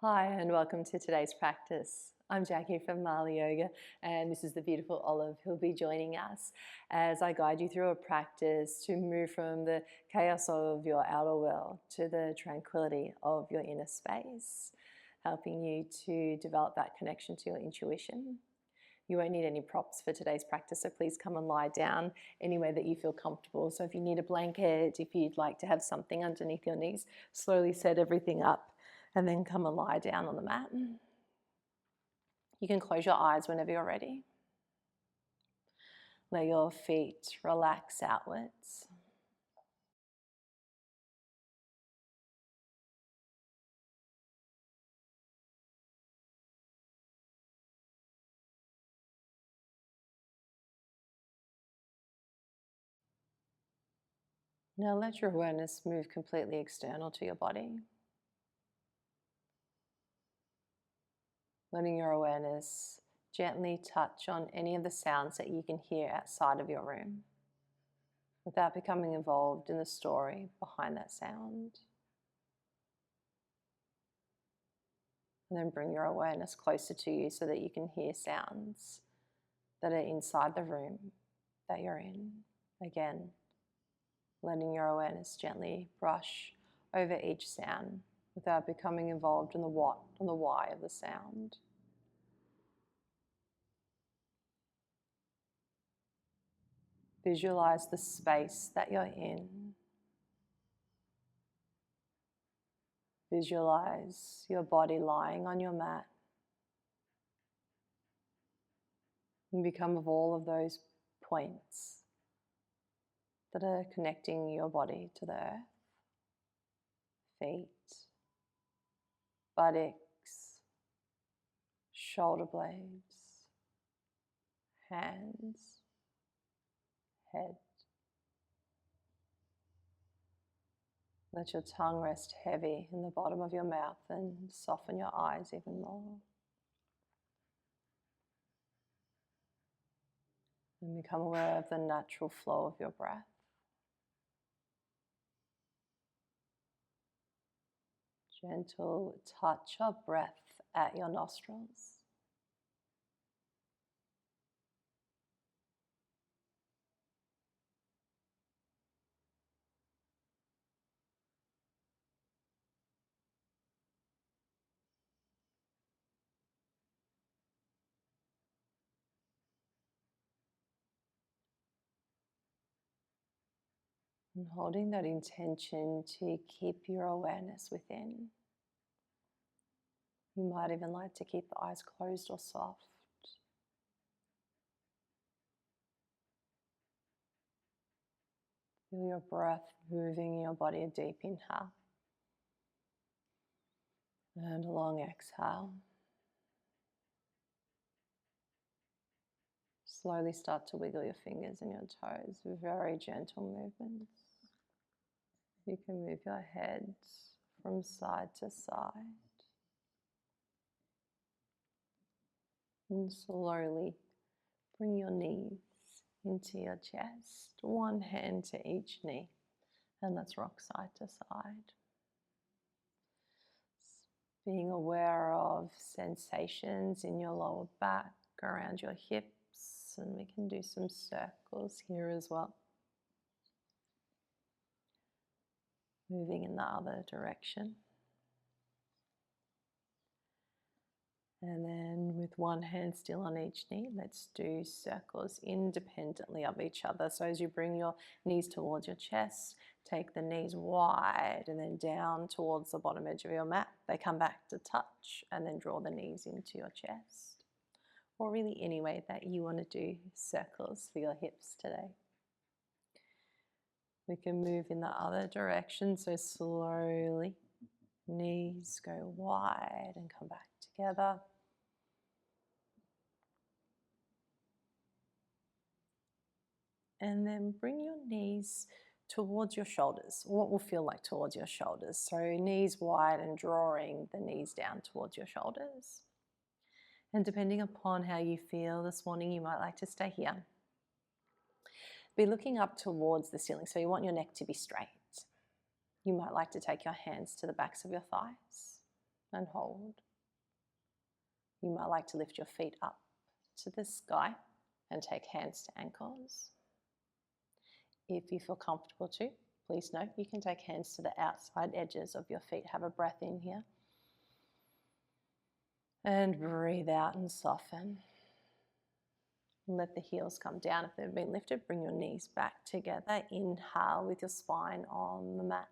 Hi and welcome to today's practice. I'm Jackie from Mali Yoga and this is the beautiful Olive who'll be joining us as I guide you through a practice to move from the chaos of your outer world to the tranquility of your inner space, helping you to develop that connection to your intuition. You won't need any props for today's practice, so please come and lie down anywhere that you feel comfortable. So if you need a blanket, if you'd like to have something underneath your knees, slowly set everything up and then come and lie down on the mat. You can close your eyes whenever you're ready. Let your feet relax outwards. Now let your awareness move completely external to your body. Letting your awareness gently touch on any of the sounds that you can hear outside of your room, without becoming involved in the story behind that sound. And then bring your awareness closer to you so that you can hear sounds that are inside the room that you're in. Again, letting your awareness gently brush over each sound without becoming involved in the what and the why of the sound. Visualize the space that you're in. Visualize your body lying on your mat. And become of all of those points that are connecting your body to the earth. Feet, buttocks, shoulder blades, hands, head. Let your tongue rest heavy in the bottom of your mouth and soften your eyes even more. And become aware of the natural flow of your breath. Gentle touch of breath at your nostrils. And holding that intention to keep your awareness within. You might even like to keep the eyes closed or soft. Feel your breath moving in your body, a deep inhale and a long exhale. Slowly start to wiggle your fingers and your toes with very gentle movements. You can move your head from side to side. And slowly bring your knees into your chest, one hand to each knee, and let's rock side to side. Being aware of sensations in your lower back, around your hips, and we can do some circles here as well. Moving in the other direction. And then with one hand still on each knee, let's do circles independently of each other. So as you bring your knees towards your chest, take the knees wide and then down towards the bottom edge of your mat. They come back to touch and then draw the knees into your chest. Or really any way that you want to do circles for your hips today. We can move in the other direction, so slowly knees go wide and come back together. And then bring your knees towards your shoulders, what will feel like towards your shoulders. So knees wide and drawing the knees down towards your shoulders. And depending upon how you feel this morning, you might like to stay here. Be looking up towards the ceiling, so you want your neck to be straight. You might like to take your hands to the backs of your thighs. and hold. You might like to lift your feet up to the sky and take hands to ankles. If you feel comfortable to, please note you can take hands to the outside edges of your feet. Have a breath in here. And breathe out and soften. Let the heels come down if they've been lifted. Bring your knees back together. Inhale with your spine on the mat.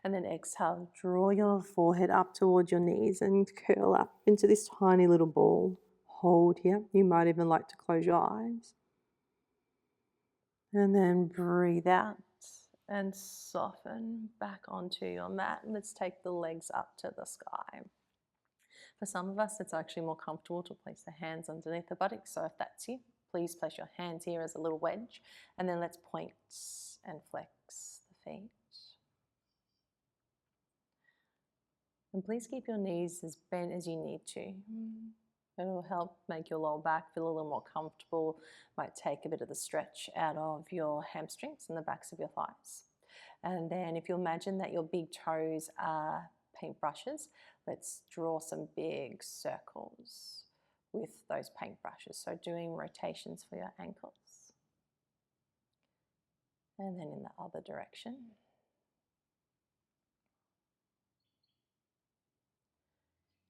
And then exhale, draw your forehead up towards your knees and curl up into this tiny little ball. Hold here. You might even like to close your eyes. And then breathe out and soften back onto your mat. Let's take the legs up to the sky. For some of us, it's actually more comfortable to place the hands underneath the buttocks. So if that's you, please place your hands here as a little wedge. And then let's point and flex the feet. And please keep your knees as bent as you need to. It'll help make your lower back feel a little more comfortable. Might take a bit of the stretch out of your hamstrings and the backs of your thighs. And then if you imagine that your big toes are paintbrushes, let's draw some big circles with those paintbrushes. So doing rotations for your ankles. And then in the other direction.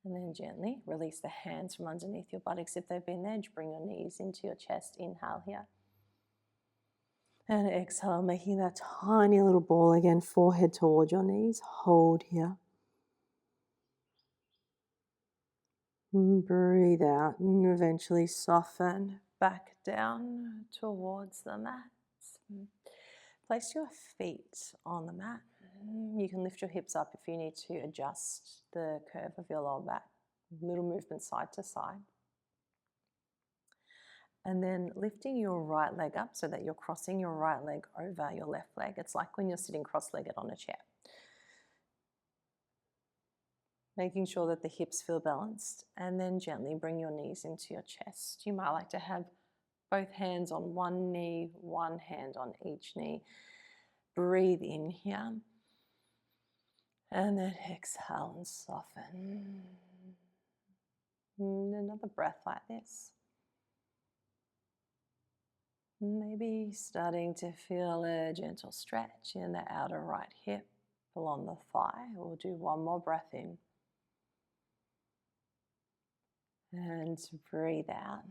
And then gently release the hands from underneath your buttocks if they've been there. Bring your knees into your chest. Inhale here. And exhale, making that tiny little ball again, forehead towards your knees. Hold here. And breathe out and eventually soften back down towards the mat. Place your feet on the mat. You can lift your hips up if you need to adjust the curve of your lower back. Little movement side to side. And then lifting your right leg up so that you're crossing your right leg over your left leg. It's like when you're sitting cross-legged on a chair. Making sure that the hips feel balanced, and then gently bring your knees into your chest. You might like to have both hands on one knee, one hand on each knee. Breathe in here. And then exhale and soften. And another breath like this. Maybe starting to feel a gentle stretch in the outer right hip along the thigh. We'll do one more breath in. And breathe out.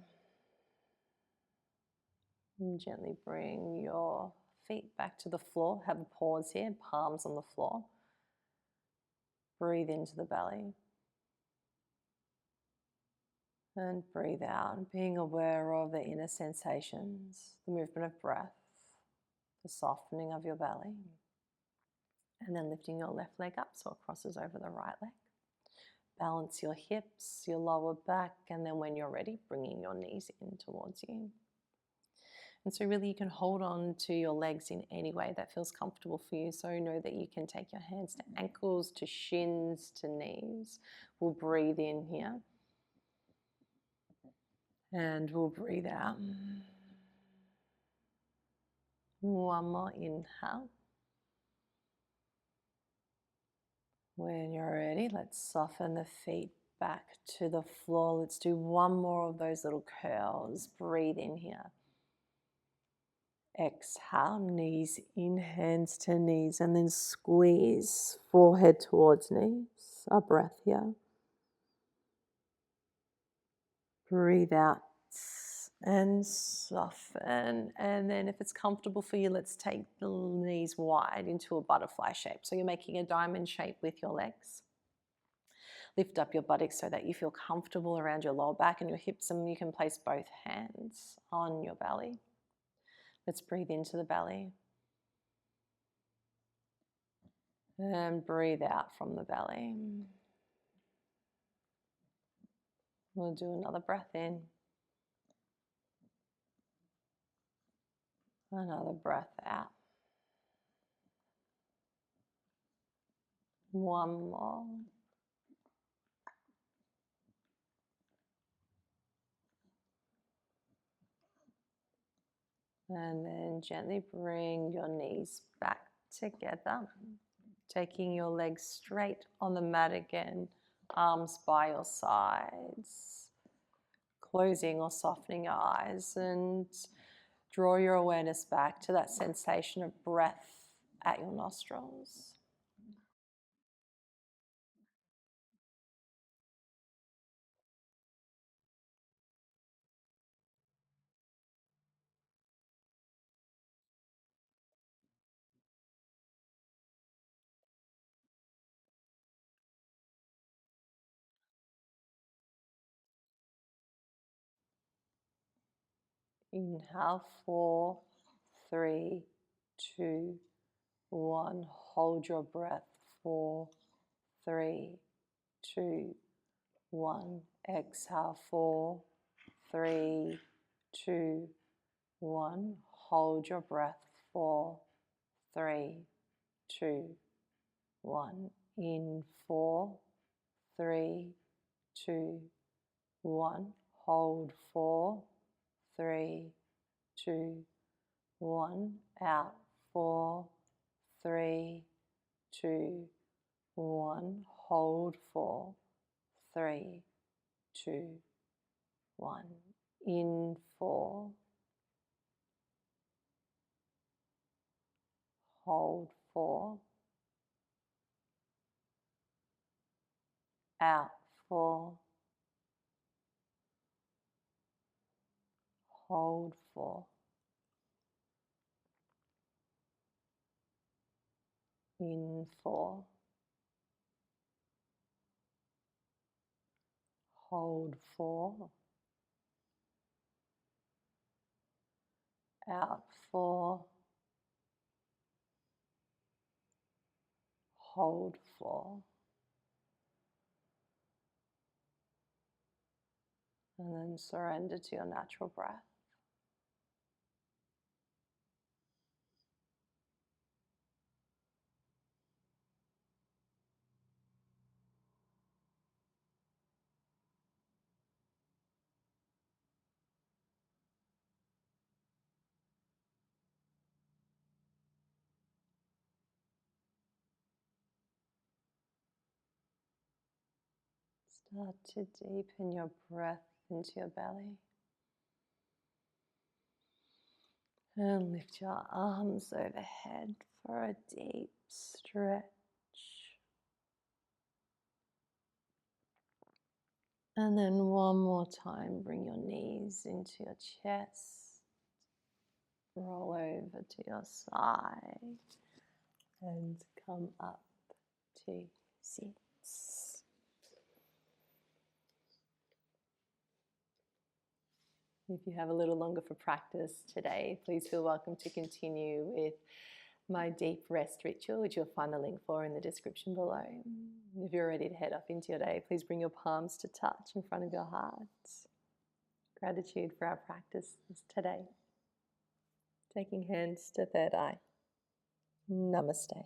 And gently bring your feet back to the floor. Have a pause here, palms on the floor. Breathe into the belly. And breathe out, being aware of the inner sensations, the movement of breath, the softening of your belly. And then lifting your left leg up so it crosses over the right leg. Balance your hips, your lower back, and then when you're ready, bringing your knees in towards you. And so really you can hold on to your legs in any way that feels comfortable for you. So know that you can take your hands to ankles, to shins, to knees. We'll breathe in here. And we'll breathe out. One more inhale. When you're ready, let's soften the feet back to the floor. Let's do one more of those little curls. Breathe in here. Exhale, knees in, hands to knees, and then squeeze forehead towards knees. A breath here. Breathe out and soften. And then if it's comfortable for you, let's take the knees wide into a butterfly shape. So you're making a diamond shape with your legs. Lift up your buttocks so that you feel comfortable around your lower back and your hips, and you can place both hands on your belly. Let's breathe into the belly. And breathe out from the belly. We'll do another breath in. Another breath out. One more. And then gently bring your knees back together. Taking your legs straight on the mat again. arms by your sides, closing or softening your eyes, and draw your awareness back to that sensation of breath at your nostrils. Inhale, 4, 3, 2, 1. Hold your breath, 4, 3, 2, 1. Exhale, 4, 3, 2, 1. Hold your breath, 4, 3, 2, 1. In 4, 3, 2, 1. Hold 4, 3, 2, 1. Out 4, 3, 2, 1. Hold 4, 3, 2, 1. In 4, hold 4, out 4, hold 4. In 4, hold 4, out 4, hold 4. And then surrender to your natural breath. Start to deepen your breath into your belly. And lift your arms overhead for a deep stretch. And then one more time, bring your knees into your chest. Roll over to your side. And come up to sits. If you have a little longer for practice today, please feel welcome to continue with my deep rest ritual, which you'll find the link for in the description below. If you're ready to head off into your day, please bring your palms to touch in front of your heart. Gratitude for our practice today. Taking hands to third eye. Namaste.